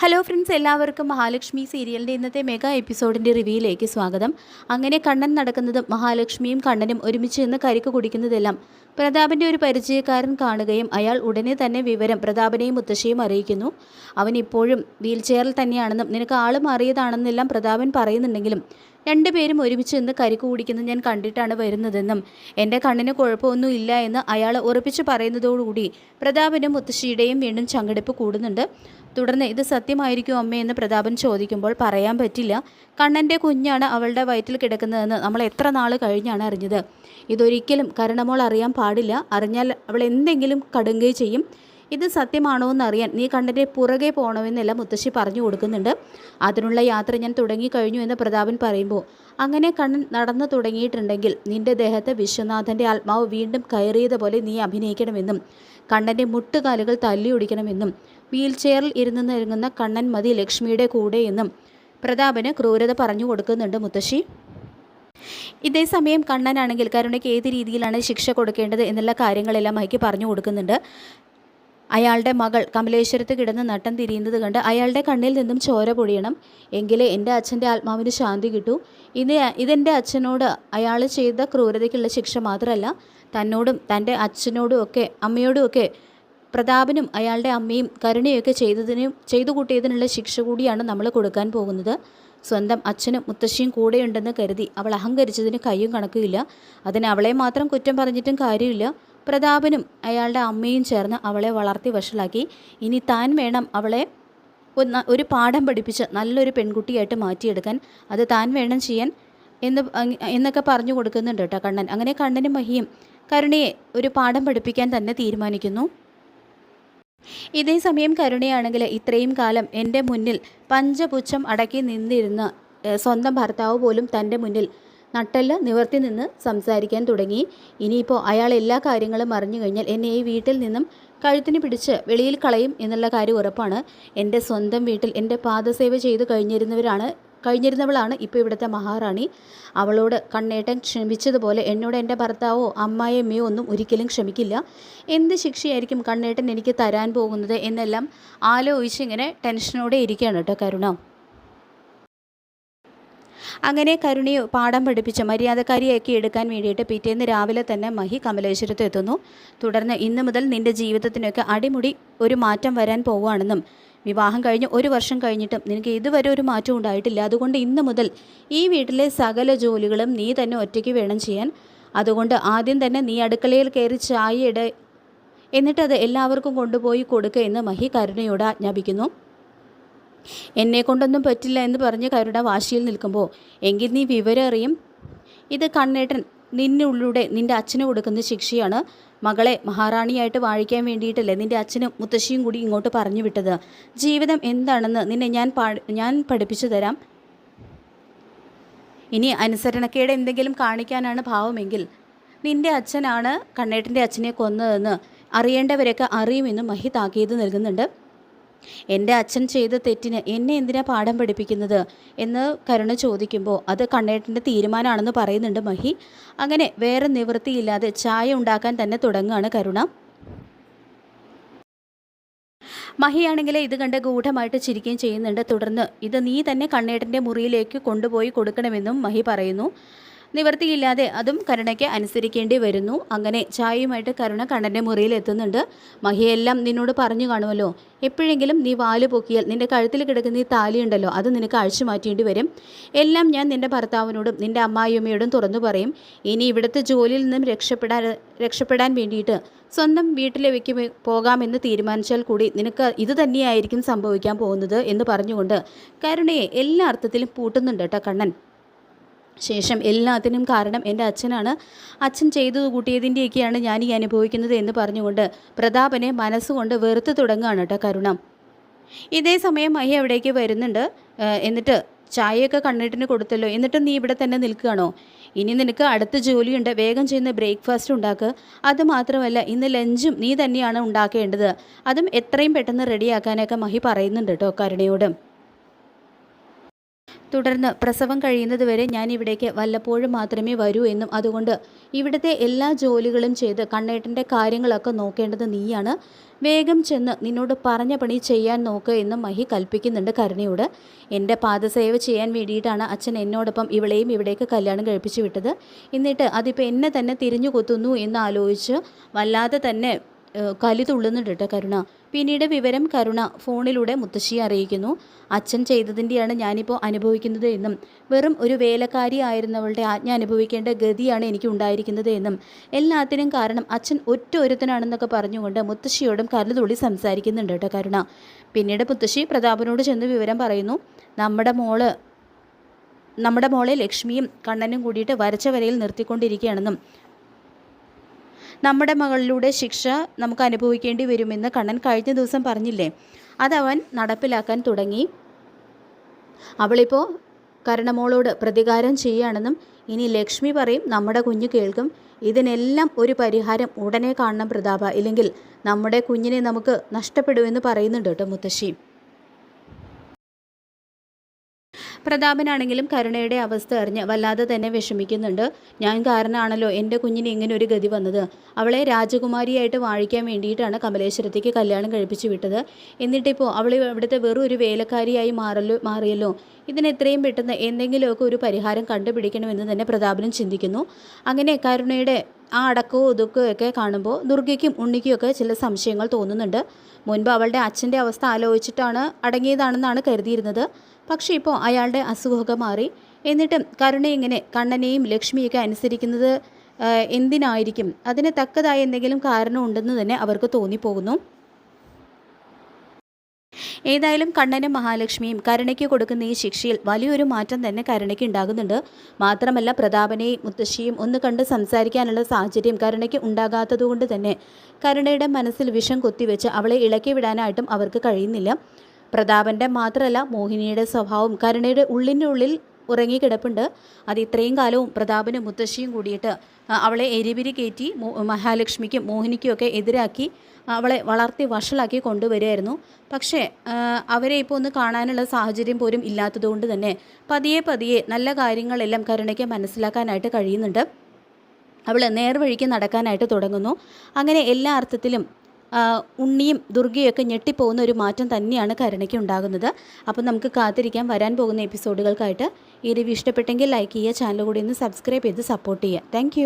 Hello friends, എല്ലാവർക്കും മഹാലക്ഷ്മി സീരിയലിൻ്റെ ഇന്നത്തെ മെഗാ എപ്പിസോഡിൻ്റെ റിവ്യൂയിലേക്ക് സ്വാഗതം. അങ്ങനെ കണ്ണൻ നടക്കുന്നതും മഹാലക്ഷ്മിയും കണ്ണനും ഒരുമിച്ച് നിന്ന് കരിക്ക് കുടിക്കുന്നതെല്ലാം പ്രതാപൻ്റെ ഒരു പരിചയക്കാരൻ കാണുകയും അയാൾ ഉടനെ തന്നെ വിവരം പ്രതാപനെയും മുത്തശ്ശിയും അറിയിക്കുന്നു. അവൻ ഇപ്പോഴും വീൽ ചെയറിൽ തന്നെയാണെന്നും നിനക്ക് ആൾ മാറിയതാണെന്നെല്ലാം പ്രതാപൻ പറയുന്നുണ്ടെങ്കിലും രണ്ടുപേരും ഒരുമിച്ച് നിന്ന് കരിക്ക് കുടിക്കുന്നത് ഞാൻ കണ്ടിട്ടാണ് വരുന്നതെന്നും എൻ്റെ കണ്ണിന് കുഴപ്പമൊന്നും ഇല്ല എന്ന് അയാൾ ഉറപ്പിച്ച് പറയുന്നതോടുകൂടി പ്രതാപനും മുത്തശ്ശിയുടെയും വീണ്ടും ചങ്കെടുപ്പ് കൂടുന്നുണ്ട്. തുടർന്ന് ഇത് സത്യമായിരിക്കും അമ്മയെന്ന് പ്രതാപൻ ചോദിക്കുമ്പോൾ പറയാൻ പറ്റില്ല, കണ്ണൻ്റെ കുഞ്ഞാണ് അവളുടെ വയറ്റിൽ കിടക്കുന്നതെന്ന് നമ്മൾ എത്ര നാൾ കഴിഞ്ഞാണ് അറിഞ്ഞത്. ഇതൊരിക്കലും കരുണമോൾ അറിയാൻ പാടില്ല, അറിഞ്ഞാൽ അവൾ എന്തെങ്കിലും കടുങ്കൈ ചെയ്യും. ഇത് സത്യമാണോ എന്നറിയാൻ നീ കണ്ണൻ്റെ പുറകെ പോകണമെന്നെല്ലാം മുത്തശ്ശി പറഞ്ഞു കൊടുക്കുന്നുണ്ട്. അതിനുള്ള യാത്ര ഞാൻ തുടങ്ങിക്കഴിഞ്ഞു എന്ന് പ്രതാപൻ പറയുമ്പോൾ, അങ്ങനെ കണ്ണൻ നടന്നു തുടങ്ങിയിട്ടുണ്ടെങ്കിൽ നിന്റെ ദേഹത്ത് വിശ്വനാഥൻ്റെ ആത്മാവ് വീണ്ടും കയറിയതുപോലെ നീ അഭിനയിക്കണമെന്നും കണ്ണൻ്റെ മുട്ടുകാലുകൾ തല്ലിയൊടിക്കണമെന്നും വീൽ ചെയറിൽ ഇരുന്ന് നിരങ്ങുന്ന കണ്ണൻ മതി ലക്ഷ്മിയുടെ കൂടെ എന്നും പ്രതാപന് ക്രൂരത പറഞ്ഞു കൊടുക്കുന്നുണ്ട് മുത്തശ്ശി. ഇതേസമയം കണ്ണനാണെങ്കിൽ കരുണയ്ക്ക് ഏത് രീതിയിലാണ് ശിക്ഷ കൊടുക്കേണ്ടത് എന്നുള്ള കാര്യങ്ങളെല്ലാം മഹിക്ക് പറഞ്ഞു കൊടുക്കുന്നുണ്ട്. അയാളുടെ മകൾ കമലേശ്വരത്ത് കിടന്ന് നട്ടം തിരിയുന്നത് കണ്ട് അയാളുടെ കണ്ണിൽ നിന്നും ചോര പൊടിയണം, എങ്കിലേ എൻ്റെ അച്ഛൻ്റെ ആത്മാവിന് ശാന്തി കിട്ടൂ. ഇതെൻ്റെ അച്ഛനോട് അയാൾ ചെയ്ത ക്രൂരതയ്ക്കുള്ള ശിക്ഷ മാത്രമല്ല, തന്നോടും തൻ്റെ അച്ഛനോടും ഒക്കെ അമ്മയോടും ഒക്കെ പ്രതാപനും അയാളുടെ അമ്മയും കരുണയൊക്കെ ചെയ്തു കൂട്ടിയതിനുള്ള ശിക്ഷ കൂടിയാണ് നമ്മൾ കൊടുക്കാൻ പോകുന്നത്. സ്വന്തം അച്ഛനും മുത്തശ്ശിയും കൂടെയുണ്ടെന്ന് കരുതി അവൾ അഹങ്കരിച്ചതിന് കയ്യും കണക്കുമില്ല. അതിന് അവളെ മാത്രം കുറ്റം പറഞ്ഞിട്ടും കാര്യമില്ല. പ്രതാപനും അയാളുടെ അമ്മയും ചേർന്ന് അവളെ വളർത്തി വഷളാക്കി. ഇനി താൻ വേണം അവളെ ഒരു പാഠം പഠിപ്പിച്ച് നല്ലൊരു പെൺകുട്ടിയായിട്ട് മാറ്റിയെടുക്കാൻ. അത് താൻ വേണം ചെയ്യാൻ എന്നൊക്കെ പറഞ്ഞു കൊടുക്കുന്നുണ്ട് കേട്ടോ കണ്ണൻ. അങ്ങനെ കണ്ണനും മഹിയും കരുണയെ ഒരു പാഠം പഠിപ്പിക്കാൻ തന്നെ തീരുമാനിക്കുന്നു. ഇതേ സമയം കരുണയാണെങ്കിൽ ഇത്രയും കാലം എൻ്റെ മുന്നിൽ പഞ്ചപുച്ഛം അടക്കി നിന്നിരുന്ന സ്വന്തം ഭർത്താവ് പോലും തൻ്റെ മുന്നിൽ നട്ടെല്ല് നിവർത്തി നിന്ന് സംസാരിക്കാൻ തുടങ്ങി. ഇനിയിപ്പോൾ അയാൾ എല്ലാ കാര്യങ്ങളും അറിഞ്ഞു കഴിഞ്ഞാൽ എന്നെ ഈ വീട്ടിൽ നിന്നും കഴുത്തിന് പിടിച്ച് വെളിയിൽ കളയും എന്നുള്ള കാര്യം ഉറപ്പാണ്. എൻ്റെ സ്വന്തം വീട്ടിൽ എൻ്റെ പാദസേവ ചെയ്ത് കഴിഞ്ഞിരുന്നവളാണ് ഇപ്പോൾ ഇവിടുത്തെ മഹാറാണി. അവളോട് കണ്ണേട്ടൻ ക്ഷമിച്ചതുപോലെ എന്നോട് എൻ്റെ ഭർത്താവോ അമ്മായിയമ്മയോ ഒന്നും ഒരിക്കലും ക്ഷമിക്കില്ല. എന്ത് ശിക്ഷയായിരിക്കും കണ്ണേട്ടൻ എനിക്ക് തരാൻ പോകുന്നത് എന്നെല്ലാം ആലോചിച്ചിങ്ങനെ ടെൻഷനോടെ ഇരിക്കുകയാണ് കേട്ടോ കരുണ. അങ്ങനെ കരുണയെ പാഠം പഠിപ്പിച്ച് മര്യാദക്കാരിയാക്കി എടുക്കാൻ വേണ്ടിയിട്ട് പിറ്റേന്ന് രാവിലെ തന്നെ മഹി കമലേശ്വരത്ത് എത്തുന്നു. തുടർന്ന് ഇന്നു മുതൽ നിൻ്റെ ജീവിതത്തിനൊക്കെ അടിമുടി ഒരു മാറ്റം വരാൻ പോവുകയാണെന്നും വിവാഹം കഴിഞ്ഞ് 1 വർഷം കഴിഞ്ഞിട്ടും നിനക്ക് ഇതുവരെ ഒരു മാറ്റം ഉണ്ടായിട്ടില്ല. അതുകൊണ്ട് ഇന്നു മുതൽ ഈ വീട്ടിലെ സകല ജോലികളും നീ തന്നെ ഒറ്റയ്ക്ക് വേണം ചെയ്യാൻ. അതുകൊണ്ട് ആദ്യം തന്നെ നീ അടുക്കളയിൽ കയറി ചായ ഇട, എന്നിട്ടത് എല്ലാവർക്കും കൊണ്ടുപോയി കൊടുക്കുക എന്ന് മഹി കരുണയോട് ആജ്ഞാപിക്കുന്നു. എന്നെ കൊണ്ടൊന്നും പറ്റില്ല എന്ന് പറഞ്ഞ് കരുണ വാശിയിൽ നിൽക്കുമ്പോൾ, എങ്കിൽ നീ വിവരം അറിയും. ഇത് കണ്ണേട്ടൻ നിന്നുള്ളിലൂടെ നിൻ്റെ അച്ഛന് കൊടുക്കുന്ന ശിക്ഷയാണ്. മകളെ മഹാറാണിയായിട്ട് വാഴിക്കാൻ വേണ്ടിയിട്ടല്ലേ നിൻ്റെ അച്ഛനും മുത്തശ്ശിയും കൂടി ഇങ്ങോട്ട് പറഞ്ഞു വിട്ടത്. ജീവിതം എന്താണെന്ന് നിന്നെ ഞാൻ പഠിപ്പിച്ചു തരാം. ഇനി അനുസരണക്കേട് എന്തെങ്കിലും കാണിക്കാനാണ് ഭാവമെങ്കിൽ നിൻ്റെ അച്ഛനാണ് കണ്ണേട്ടൻ്റെ അച്ഛനെ കൊന്നതെന്ന് അറിയേണ്ടവരൊക്കെ അറിയുമെന്നും മഹി താക്കീത് നൽകുന്നുണ്ട്. എൻ്റെ അച്ഛൻ ചെയ്ത തെറ്റിന് എന്നെ എന്തിനാ പാഠം പഠിപ്പിക്കുന്നത് എന്ന് കരുണ ചോദിക്കുമ്പോൾ അത് കണ്ണേട്ടൻ്റെ തീരുമാനമാണെന്ന് പറയുന്നുണ്ട് മഹി. അങ്ങനെ വേറെ നിവൃത്തിയില്ലാതെ ചായ ഉണ്ടാക്കാൻ തന്നെ തുടങ്ങുകയാണ് കരുണ. മഹിയാണെങ്കിൽ ഇത് കണ്ട് ഗൂഢമായിട്ട് ചിരിക്കുകയും ചെയ്യുന്നുണ്ട്. തുടർന്ന് ഇത് നീ തന്നെ കണ്ണേട്ടൻ്റെ മുറിയിലേക്ക് കൊണ്ടുപോയി കൊടുക്കണമെന്നും മഹി പറയുന്നു. നിവർത്തിയില്ലാതെ അതും കരുണയ്ക്ക് അനുസരിക്കേണ്ടി വരുന്നു. അങ്ങനെ ചായയുമായിട്ട് കരുണ കണ്ണൻ്റെ മുറിയിൽ എത്തുന്നുണ്ട്. മഹിയെല്ലാം നിന്നോട് പറഞ്ഞു കാണുമല്ലോ, എപ്പോഴെങ്കിലും നീ വാല് പൊക്കിയാൽ നിൻ്റെ കഴുത്തിൽ കിടക്കുന്ന ഈ താലിയുണ്ടല്ലോ അത് നിനക്ക് അഴിച്ചു മാറ്റേണ്ടി വരും. എല്ലാം ഞാൻ നിൻ്റെ ഭർത്താവിനോടും നിൻ്റെ അമ്മായിയമ്മയോടും തുറന്നു പറയും. ഇനി ഇവിടുത്തെ ജോലിയിൽ നിന്നും രക്ഷപ്പെടാൻ വേണ്ടിയിട്ട് സ്വന്തം വീട്ടിലേക്ക് പോകാമെന്ന് തീരുമാനിച്ചാൽ കൂടി നിനക്ക് ഇത് തന്നെയായിരിക്കും സംഭവിക്കാൻ പോകുന്നത് എന്ന് പറഞ്ഞുകൊണ്ട് കരുണയെ എല്ലാ അർത്ഥത്തിലും പൂട്ടുന്നുണ്ട് കേട്ടോ കണ്ണൻ. ശേഷം എല്ലാത്തിനും കാരണം എൻ്റെ അച്ഛനാണ്, അച്ഛൻ ചെയ്തു കൂട്ടിയതിൻ്റെയൊക്കെയാണ് ഞാൻ ഈ അനുഭവിക്കുന്നത് എന്ന് പറഞ്ഞുകൊണ്ട് പ്രതാപനെ മനസ്സുകൊണ്ട് വെറുത്ത് തുടങ്ങുകയാണ് കേട്ടോ കരുണ. ഇതേ സമയം മഹി അവിടേക്ക് വരുന്നുണ്ട്. എന്നിട്ട് ചായയൊക്കെ കണ്ണേട്ടിന് കൊടുത്തല്ലോ, എന്നിട്ടും നീ ഇവിടെ തന്നെ നിൽക്കുകയാണോ? ഇനി നിനക്ക് അടുത്ത ജോലിയുണ്ട്, വേഗം ചെയ്യുന്ന ബ്രേക്ക്ഫാസ്റ്റ് ഉണ്ടാക്കുക. അതുമാത്രമല്ല ഇന്ന് ലഞ്ചും നീ തന്നെയാണ് ഉണ്ടാക്കേണ്ടത്, അതും എത്രയും പെട്ടെന്ന് റെഡിയാക്കാനൊക്കെ മഹി പറയുന്നുണ്ട് കേട്ടോ കരുണയോട്. തുടർന്ന് പ്രസവം കഴിയുന്നതുവരെ ഞാൻ ഇവിടേക്ക് വല്ലപ്പോഴും മാത്രമേ വരൂ എന്നും അതുകൊണ്ട് ഇവിടുത്തെ എല്ലാ ജോലികളും ചെയ്ത് കണ്ണേട്ടൻ്റെ കാര്യങ്ങളൊക്കെ നോക്കേണ്ടത് നീയാണ്. വേഗം ചെന്ന് നിന്നോട് പറഞ്ഞ പണി ചെയ്യാൻ നോക്ക് എന്നും മഹി കൽപ്പിക്കുന്നുണ്ട് കരുണയോട്. എൻ്റെ പാദസേവ ചെയ്യാൻ വേണ്ടിയിട്ടാണ് അച്ഛൻ എന്നോടൊപ്പം ഇവളെയും ഇവിടേക്ക് കല്യാണം കഴിപ്പിച്ചു വിട്ടത്. എന്നിട്ട് അതിപ്പോൾ എന്നെ തന്നെ തിരിഞ്ഞു കൊത്തുന്നു എന്നാലോചിച്ച് വല്ലാതെ തന്നെ കലി തുള്ളുന്നുണ്ട് കേട്ടോ കരുണ. പിന്നീട് വിവരം കരുണ ഫോണിലൂടെ മുത്തശ്ശിയെ അറിയിക്കുന്നു. അച്ഛൻ ചെയ്തതിൻ്റെയാണ് ഞാനിപ്പോൾ അനുഭവിക്കുന്നത് എന്നും വെറും ഒരു വേലക്കാരി ആയിരുന്നവളുടെ ആജ്ഞ അനുഭവിക്കേണ്ട ഗതിയാണ് എനിക്ക് ഉണ്ടായിരിക്കുന്നത് എന്നും എല്ലാത്തിനും കാരണം അച്ഛൻ ഒരുത്തനാണെന്നൊക്കെ പറഞ്ഞുകൊണ്ട് മുത്തശ്ശിയോടും കരുതുള്ളി സംസാരിക്കുന്നുണ്ട് കേട്ടോ കരുണ. പിന്നീട് മുത്തശ്ശി പ്രതാപനോട് ചെന്ന് വിവരം പറയുന്നു. നമ്മുടെ മോളെ ലക്ഷ്മിയും കണ്ണനും കൂടിയിട്ട് വരച്ച വരയിൽ നിർത്തിക്കൊണ്ടിരിക്കുകയാണെന്നും നമ്മുടെ മകളിലൂടെ ശിക്ഷ നമുക്ക് അനുഭവിക്കേണ്ടി വരുമെന്ന് കണ്ണൻ കഴിഞ്ഞ ദിവസം പറഞ്ഞില്ലേ, അതവൻ നടപ്പിലാക്കാൻ തുടങ്ങി. അവളിപ്പോൾ കരുണമോളോട് പ്രതികാരം ചെയ്യുകയാണെന്നും ഇനി ലക്ഷ്മി പറയും നമ്മുടെ കുഞ്ഞ് കേൾക്കും. ഇതിനെല്ലാം ഒരു പരിഹാരം ഉടനെ കാണണം പ്രതാപ, ഇല്ലെങ്കിൽ നമ്മുടെ കുഞ്ഞിനെ നമുക്ക് നഷ്ടപ്പെടുമെന്ന് പറയുന്നുണ്ട് കേട്ടോ മുത്തശ്ശി. പ്രതാപനാണെങ്കിലും കരുണയുടെ അവസ്ഥ അറിഞ്ഞ് വല്ലാതെ തന്നെ വിഷമിക്കുന്നുണ്ട്. ഞാൻ കാരണമാണല്ലോ എൻ്റെ കുഞ്ഞിന് ഇങ്ങനെ ഒരു ഗതി വന്നത്. അവളെ രാജകുമാരിയായിട്ട് വാഴിക്കാൻ വേണ്ടിയിട്ടാണ് കമലേശ്വരത്തേക്ക് കല്യാണം കഴിപ്പിച്ചു വിട്ടത്. എന്നിട്ടിപ്പോൾ അവൾ ഇവിടുത്തെ വെറും ഒരു വേലക്കാരിയായി മാറിയല്ലോ. ഇതിനെത്രയും പെട്ടെന്ന് എന്തെങ്കിലുമൊക്കെ ഒരു പരിഹാരം കണ്ടുപിടിക്കണമെന്ന് തന്നെ പ്രതാപനും ചിന്തിക്കുന്നു. അങ്ങനെ കരുണയുടെ ആ അടക്കവും ഒതുക്കവും ഒക്കെ കാണുമ്പോൾ ദുർഗയ്ക്കും ഉണ്ണിക്കുമൊക്കെ ചില സംശയങ്ങൾ തോന്നുന്നുണ്ട്. മുൻപ് അവളുടെ അച്ഛൻ്റെ അവസ്ഥ ആലോചിച്ചിട്ടാണ് അടങ്ങിയതാണെന്നാണ് കരുതിയിരുന്നത്. പക്ഷേ ഇപ്പോൾ അയാളുടെ അസുഖമൊക്കെ മാറി. എന്നിട്ടും കരുണ ഇങ്ങനെ കണ്ണനെയും ലക്ഷ്മിയൊക്കെ അനുസരിക്കുന്നത് എന്തിനായിരിക്കും? അതിന് തക്കതായ എന്തെങ്കിലും കാരണമുണ്ടെന്ന് തന്നെ അവർക്ക് തോന്നിപ്പോകുന്നു. ഏതായാലും കണ്ണനും മഹാലക്ഷ്മിയും കരുണയ്ക്ക് കൊടുക്കുന്ന ഈ ശിക്ഷയിൽ വലിയൊരു മാറ്റം തന്നെ കരുണയ്ക്ക് ഉണ്ടാകുന്നുണ്ട്. മാത്രമല്ല പ്രതാപനെയും മുത്തശ്ശിയും ഒന്ന് കണ്ട് സംസാരിക്കാനുള്ള സാഹചര്യം കരുണയ്ക്ക് ഉണ്ടാകാത്തതുകൊണ്ട് തന്നെ കരുണയുടെ മനസ്സിൽ വിഷം കൊത്തിവെച്ച് അവളെ ഇളക്കി വിടാനായിട്ടും അവർക്ക് കഴിയുന്നില്ല. പ്രതാപൻ്റെ മാത്രമല്ല മോഹിനിയുടെ സ്വഭാവം കരുണയുടെ ഉള്ളിനുള്ളിൽ ഉറങ്ങിക്കിടപ്പുണ്ട്. അത് ഇത്രയും കാലവും പ്രതാപനും മുത്തശ്ശിയും കൂടിയിട്ട് അവളെ എരിപിരി കയറ്റി മഹാലക്ഷ്മിക്കും മോഹിനിക്കുമൊക്കെ എതിരാക്കി അവളെ വളർത്തി വഷളാക്കി കൊണ്ടുവരികയായിരുന്നു. പക്ഷേ അവരെ ഇപ്പോൾ ഒന്ന് കാണാനുള്ള സാഹചര്യം പോലും ഇല്ലാത്തതുകൊണ്ട് തന്നെ പതിയെ നല്ല കാര്യങ്ങളെല്ലാം കരുണയ്ക്ക് മനസ്സിലാക്കാനായിട്ട് കഴിയുന്നുണ്ട്. അവൾ നേർവഴിക്ക് നടക്കാനായിട്ട് തുടങ്ങുന്നു. അങ്ങനെ എല്ലാ അർത്ഥത്തിലും ഉണ്ണിയും ദുർഗയൊക്കെ ഞെട്ടിപ്പോകുന്ന ഒരു മാറ്റം തന്നെയാണ് കരുണയ്ക്ക് ഉണ്ടാകുന്നത്. അപ്പോൾ നമുക്ക് കാത്തിരിക്കാൻ വരാൻ പോകുന്ന എപ്പിസോഡുകൾക്കായിട്ട്. ഈ റിവ്യൂ ഇഷ്ടപ്പെട്ടെങ്കിൽ ലൈക്ക് ചെയ്യുക, ചാനൽ കൂടി ഒന്ന് സബ്സ്ക്രൈബ് ചെയ്ത് സപ്പോർട്ട് ചെയ്യുക. താങ്ക്